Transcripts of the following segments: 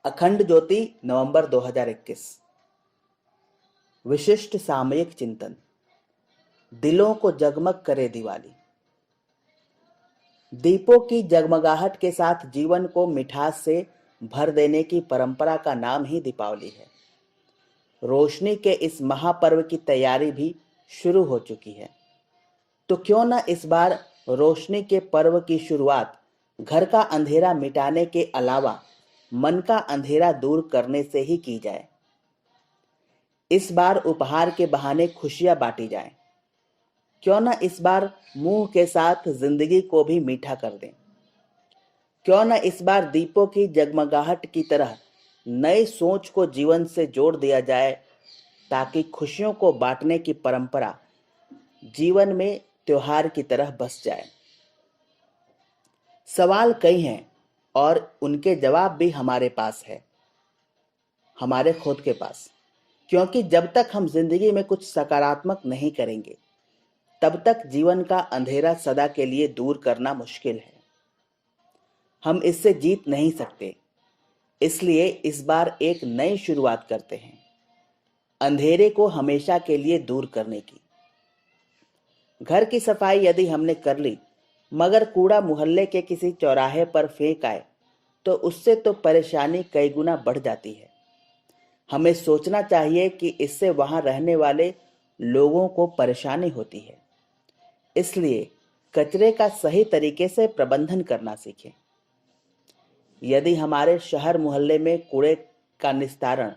अखंड ज्योति नवंबर 2021। विशिष्ट सामयिक चिंतन। दिलों को जगमग करे दिवाली। दीपों की जगमगाहट के साथ जीवन को मिठास से भर देने की परंपरा का नाम ही दीपावली है। रोशनी के इस महापर्व की तैयारी भी शुरू हो चुकी है, तो क्यों न इस बार रोशनी के पर्व की शुरुआत घर का अंधेरा मिटाने के अलावा मन का अंधेरा दूर करने से ही की जाए। इस बार उपहार के बहाने खुशियां बांटी जाएं। क्यों न इस बार मुंह के साथ जिंदगी को भी मीठा कर दें। क्यों न इस बार दीपों की जगमगाहट की तरह नई सोच को जीवन से जोड़ दिया जाए, ताकि खुशियों को बांटने की परंपरा जीवन में त्योहार की तरह बस जाए। सवाल कई हैं और उनके जवाब भी हमारे पास है, हमारे खुद के पास। क्योंकि जब तक हम जिंदगी में कुछ सकारात्मक नहीं करेंगे, तब तक जीवन का अंधेरा सदा के लिए दूर करना मुश्किल है। हम इससे जीत नहीं सकते। इसलिए इस बार एक नई शुरुआत करते हैं, अंधेरे को हमेशा के लिए दूर करने की। घर की सफाई यदि हमने कर ली, मगर कूड़ा मोहल्ले के किसी चौराहे पर फेंक आए, तो उससे तो परेशानी कई गुना बढ़ जाती है। हमें सोचना चाहिए कि इससे वहां रहने वाले लोगों को परेशानी होती है। इसलिए कचरे का सही तरीके से प्रबंधन करना सीखें। यदि हमारे शहर मोहल्ले में कूड़े का निस्तारण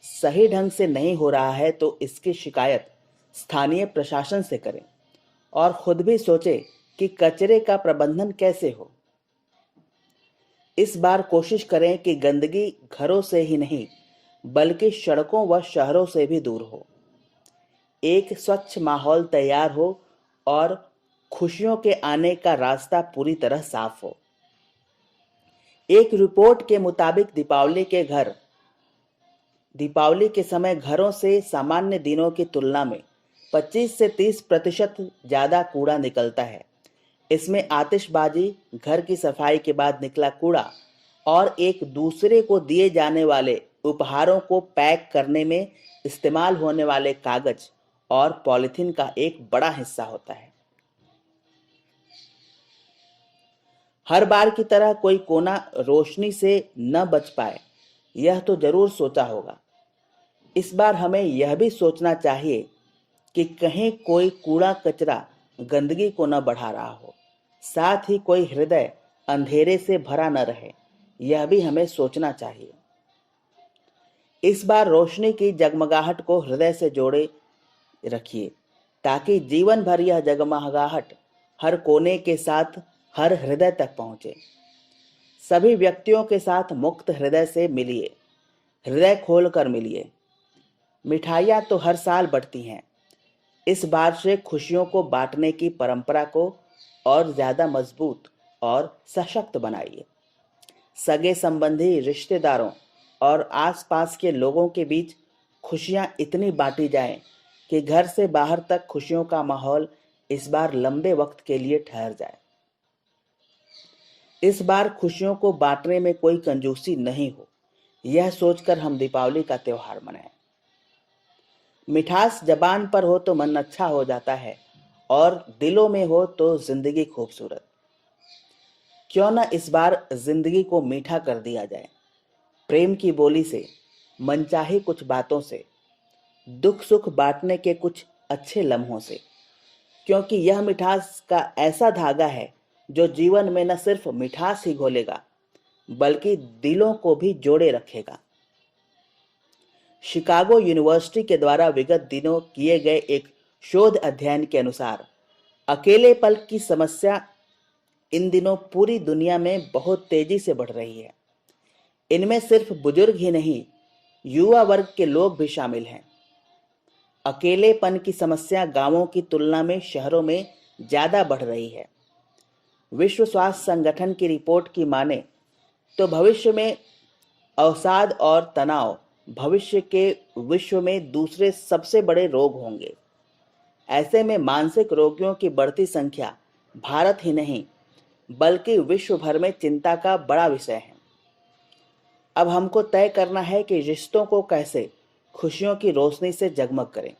सही ढंग से नहीं हो रहा है, तो इसकी शिकायत स्थानीय प्रशासन से करें और खुद भी सोचें कि कचरे का प्रबंधन कैसे हो। इस बार कोशिश करें कि गंदगी घरों से ही नहीं, बल्कि सड़कों व शहरों से भी दूर हो। एक स्वच्छ माहौल तैयार हो और खुशियों के आने का रास्ता पूरी तरह साफ हो। एक रिपोर्ट के मुताबिक दीपावली के समय घरों से सामान्य दिनों की तुलना में 25 से 30% ज्यादा कूड़ा निकलता है। इसमें आतिशबाजी, घर की सफाई के बाद निकला कूड़ा और एक दूसरे को दिए जाने वाले उपहारों को पैक करने में इस्तेमाल होने वाले कागज और पॉलिथीन का एक बड़ा हिस्सा होता है। हर बार की तरह कोई कोना रोशनी से न बच पाए, यह तो जरूर सोचा होगा। इस बार हमें यह भी सोचना चाहिए कि कहीं कोई कूड़ा कचरा गंदगी को न बढ़ा रहा हो, साथ ही कोई हृदय अंधेरे से भरा न रहे, यह भी हमें सोचना चाहिए। इस बार रोशनी की जगमगाहट को हृदय से जोड़े रखिए, ताकि जीवन भर यह जगमगाहट हर कोने के साथ हर हृदय तक पहुंचे। सभी व्यक्तियों के साथ मुक्त हृदय से मिलिए, हृदय खोलकर मिलिए। मिठाइयाँ तो हर साल बढ़ती हैं। इस बार से खुशियों को बांटने की परंपरा को और ज्यादा मजबूत और सशक्त बनाइए। सगे संबंधी, रिश्तेदारों और आसपास के लोगों के बीच खुशियां इतनी बांटी जाएं कि घर से बाहर तक खुशियों का माहौल इस बार लंबे वक्त के लिए ठहर जाए। इस बार खुशियों को बांटने में कोई कंजूसी नहीं हो, यह सोचकर हम दीपावली का त्योहार मनाएं। मिठास जबान पर हो तो मन अच्छा हो जाता है, और दिलों में हो तो जिंदगी खूबसूरत। क्यों न इस बार जिंदगी को मीठा कर दिया जाए, प्रेम की बोली से, मनचाही कुछ बातों से, दुख सुख बांटने के कुछ अच्छे लम्हों से। क्योंकि यह मिठास का ऐसा धागा है जो जीवन में न सिर्फ मिठास ही घोलेगा, बल्कि दिलों को भी जोड़े रखेगा। शिकागो यूनिवर्सिटी के द्वारा विगत दिनों किए गए एक शोध अध्ययन के अनुसार अकेलेपन की समस्या इन दिनों पूरी दुनिया में बहुत तेजी से बढ़ रही है। इनमें सिर्फ बुजुर्ग ही नहीं, युवा वर्ग के लोग भी शामिल हैं। अकेलेपन की समस्या गांवों की तुलना में शहरों में ज्यादा बढ़ रही है। विश्व स्वास्थ्य संगठन की रिपोर्ट की माने तो भविष्य में अवसाद और तनाव भविष्य के विश्व में दूसरे सबसे बड़े रोग होंगे। ऐसे में मानसिक रोगियों की बढ़ती संख्या भारत ही नहीं, बल्कि विश्व भर में चिंता का बड़ा विषय है। अब हमको तय करना है कि रिश्तों को कैसे खुशियों की रोशनी से जगमग करें।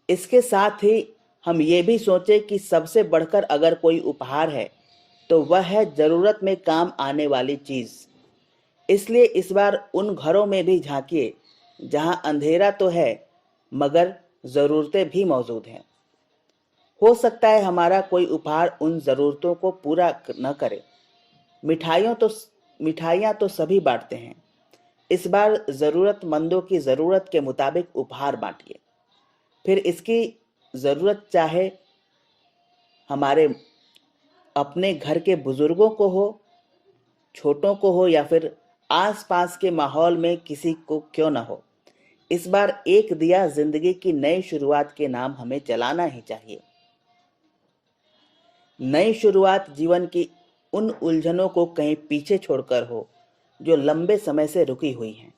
इसके साथ ही हम ये भी सोचें कि सबसे बढ़कर अगर कोई उपहार है तो वह है ज़रूरत में काम आने वाली चीज़। इसलिए इस बार उन घरों में भी झांकिए जहां अंधेरा तो है मगर ज़रूरतें भी मौजूद हैं। हो सकता है हमारा कोई उपहार उन ज़रूरतों को पूरा न करे। मिठाइयाँ तो सभी बांटते हैं। इस बार ज़रूरतमंदों की ज़रूरत के मुताबिक उपहार बांटिए। फिर इसकी ज़रूरत चाहे हमारे अपने घर के बुजुर्गों को हो, छोटों को हो या फिर आसपास के माहौल में किसी को क्यों न हो, इस बार एक दिया जिंदगी की नई शुरुआत के नाम हमें जलाना ही चाहिए। नई शुरुआत जीवन की उन उलझनों को कहीं पीछे छोड़कर हो जो लंबे समय से रुकी हुई हैं।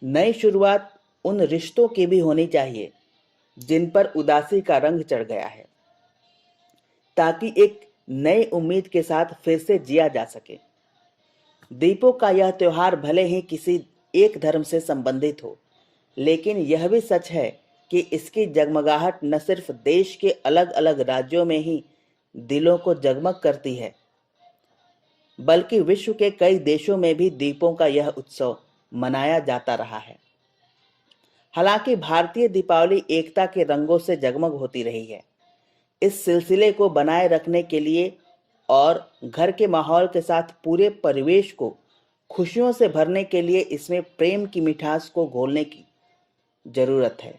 नई शुरुआत उन रिश्तों की भी होनी चाहिए जिन पर उदासी का रंग चढ़ गया है, ताकि एक नई उम्मीद के साथ फिर से जिया जा सके। दीपों का यह त्योहार भले ही किसी एक धर्म से संबंधित हो, लेकिन यह भी सच है कि इसकी जगमगाहट न सिर्फ देश के अलग अलग राज्यों में ही दिलों को जगमग करती है, बल्कि विश्व के कई देशों में भी दीपों का यह उत्सव मनाया जाता रहा है। हालांकि भारतीय दीपावली एकता के रंगों से जगमग होती रही है। इस सिलसिले को बनाए रखने के लिए और घर के माहौल के साथ पूरे परिवेश को खुशियों से भरने के लिए इसमें प्रेम की मिठास को घोलने की जरूरत है,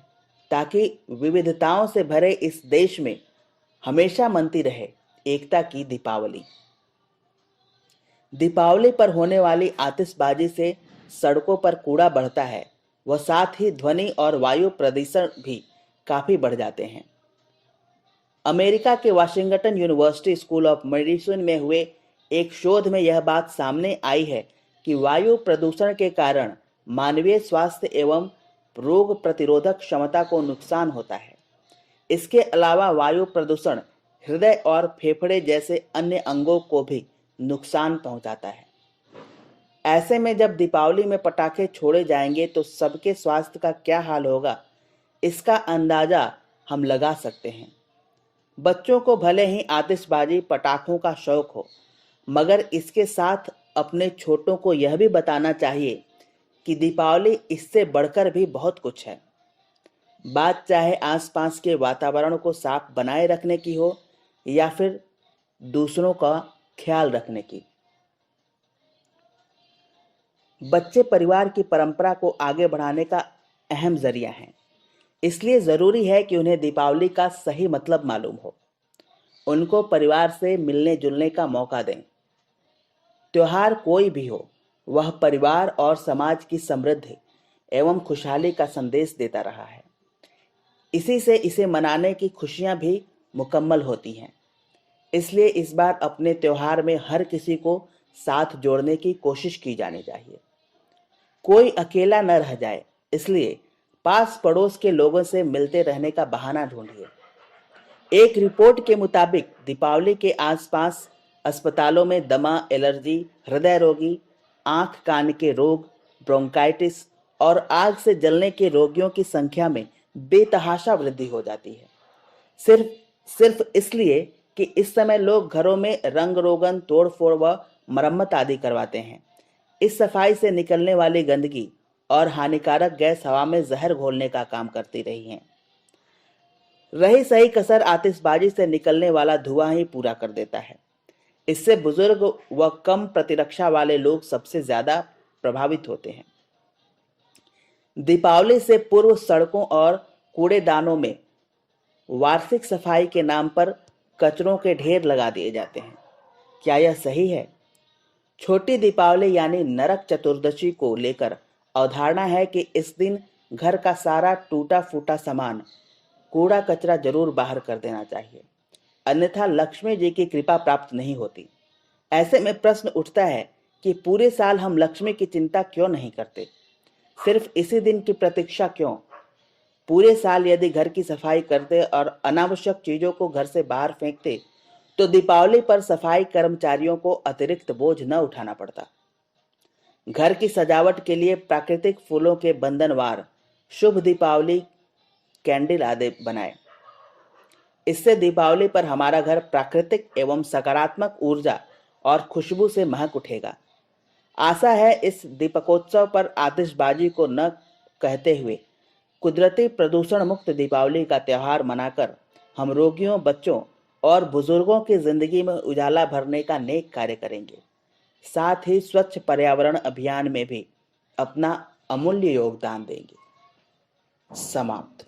ताकि विविधताओं से भरे इस देश में हमेशा मनती रहे एकता की दीपावली। दीपावली पर होने वाली आतिशबाजी से सड़कों पर कूड़ा बढ़ता है, वह साथ ही ध्वनि और वायु प्रदूषण भी काफी बढ़ जाते हैं। अमेरिका के Washington university school of medicine में हुए एक शोध में यह बात सामने आई है कि वायु प्रदूषण के कारण मानवीय स्वास्थ्य एवं रोग प्रतिरोधक क्षमता को नुकसान होता है। इसके अलावा वायु प्रदूषण हृदय और फेफड़े जैसे अन्य अंगों को भी नुकसान पहुंचाता है। ऐसे में जब दीपावली में पटाखे छोड़े जाएंगे तो सबके स्वास्थ्य का क्या हाल होगा, इसका अंदाजा हम लगा सकते हैं। बच्चों को भले ही आतिशबाजी पटाखों का शौक हो, मगर इसके साथ अपने छोटों को यह भी बताना चाहिए कि दीपावली इससे बढ़कर भी बहुत कुछ है। बात चाहे आसपास के वातावरण को साफ बनाए रखने की हो या फिर दूसरों का ख्याल रखने की। बच्चे परिवार की परंपरा को आगे बढ़ाने का अहम जरिया हैं। इसलिए जरूरी है कि उन्हें दीपावली का सही मतलब मालूम हो। उनको परिवार से मिलने जुलने का मौका दें। त्योहार कोई भी हो, वह परिवार और समाज की समृद्धि एवं खुशहाली का संदेश देता रहा है। इसी से इसे मनाने की खुशियां भी मुकम्मल होती हैं। इसलिए इस बार अपने त्योहार में हर किसी को साथ जोड़ने की कोशिश की जानी चाहिए। कोई अकेला न रह जाए, इसलिए पास पड़ोस के लोगों से मिलते रहने का बहाना ढूंढिए। एक रिपोर्ट के मुताबिक दीपावली के आसपास अस्पतालों में दमा, एलर्जी, हृदय रोगी, आंख कान के रोग, ब्रोंकाइटिस और आग से जलने के रोगियों की संख्या में बेतहाशा वृद्धि हो जाती है। सिर्फ इसलिए कि इस समय लोग घरों में रंग रोगन, तोड़ फोड़ व मरम्मत आदि करवाते हैं। इस सफाई से निकलने वाली गंदगी और हानिकारक गैस हवा में जहर घोलने का काम करती रही हैं। रही सही कसर आतिशबाजी से निकलने वाला धुआं ही पूरा कर देता है। इससे बुजुर्ग व कम प्रतिरक्षा वाले लोग सबसे ज्यादा प्रभावित होते हैं। दीपावली से पूर्व सड़कों और कूड़ेदानों में वार्षिक सफाई के नाम पर कचरों के ढेर लगा दिए जाते हैं। क्या यह सही है? छोटी दीपावली यानी नरक चतुर्दशी को लेकर अवधारणा है कि इस दिन घर का सारा टूटा फूटा सामान, कूड़ा कचरा जरूर बाहर कर देना चाहिए, अन्यथा लक्ष्मी जी की कृपा प्राप्त नहीं होती। ऐसे में प्रश्न उठता है कि पूरे साल हम लक्ष्मी की चिंता क्यों नहीं करते, सिर्फ इसी दिन की प्रतीक्षा क्यों? पूरे साल यदि घर की सफाई करते और अनावश्यक चीजों को घर से बाहर फेंकते तो दीपावली पर सफाई कर्मचारियों को अतिरिक्त बोझ न उठाना पड़ता। घर की सजावट के लिए प्राकृतिक फूलों के बंधनवार शुभ दीपावली कैंडल आदि बनाएं। इससे दीपावली पर हमारा घर प्राकृतिक एवं सकारात्मक ऊर्जा और खुशबू से महक उठेगा। आशा है इस दीपकोत्सव पर आतिशबाजी को न कहते हुए कुदरती प्रदूषण मुक्त दीपावली का त्यौहार मनाकर हम रोगियों, बच्चों और बुजुर्गों की जिंदगी में उजाला भरने का नेक कार्य करेंगे। साथ ही स्वच्छ पर्यावरण अभियान में भी अपना अमूल्य योगदान देंगे। समाप्त।